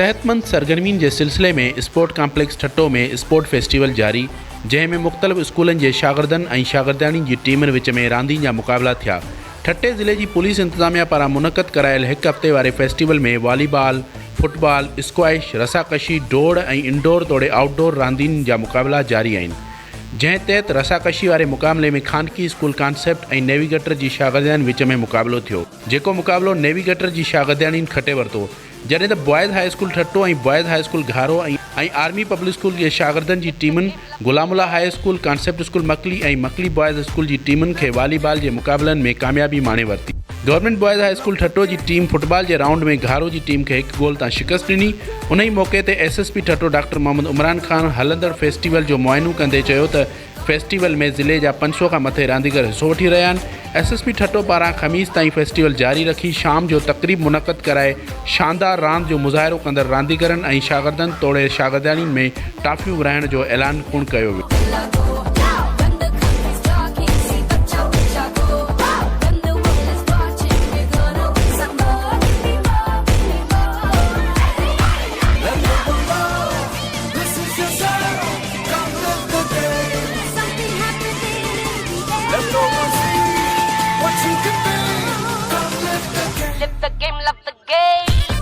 सेहतमंद सरगर्मियुनि जे सिलसिले में स्पोर्ट कॉम्प्लेक्स ठट्टो में स्पोर्ट फेस्टिवल जारी, जंहिं में मुख़्तलिफ़ स्कूलनि जे शागिर्दनि ऐं शागिर्दियाणियुनि जी टीमुनि विच में रांदियुनि जा मुक़ाबला थिया। ठट्टे ज़िले जी पुलिस इंतज़ामिया पारां मुनक़द करायल हिकु हफ़्ते वारे फेस्टिवल में वॉलीबॉल, फुटबॉल, स्क्वैश, रसाकशी, डोड़ ऐं इंडोर तोड़े आउटडोर रांदियुनि जा मुक़ाबला जारी आहिनि। जंहिं तहत रसाकशी वारे मुक़ाबले में खानकी स्कूल कॉन्सेप्ट ऐं नेविगेटर जी शागिर्दियाणियुनि विच में मुक़ाबलो थियो, जेको मुक़ाबलो नेविगेटर जी शागिर्दियाणियुनि खटे वरितो, जॾहिं त बॉयज़ हाई स्कूल ठट्टो ऐं बॉयज़ हाई स्कूल घारो ऐं आर्मी पब्लिक स्कूल जे शागिर्दनि जी टीमुनि गुलामुल्ला हाई स्कूल, कॉन्सेप्ट स्कूल मकली ऐं मकली बॉयज़ स्कूल जी टीमुनि खे वॉलीबॉल जे मुक़ाबलनि में कामयाबी माणे वरिती। गवर्नमेंट बॉयज़ हाई स्कूल ठट्टो जी टीम फुटबॉल जे राउंड में घारो जी टीम खे 1 गोल तां शिकस्त ॾिनी। उन ई मौक़े ते एसएसपी ठट्टो डॉक्टर मोहम्मद उमरान खान हलंदड़ फेस्टिवल जो मुआइनो कंदे चयो त फेस्टिवल में ज़िले जा 500 खां मथे रांदीगर हिसो वठी रहिया आहिनि। एसएसपी ठट्टो पारां ख़मीस ताईं फेस्टिवल जारी रखी शाम जो तक़रीब मुनक़द कराए शानदार रांदि जो मुज़ाहिरो कंदड़ रांदीगरनि ऐं शागिर्दनि तोड़े शागिर्दियाणियुनि में टॉफियूं विराइण जो ऐलान पिणु कयो वियो।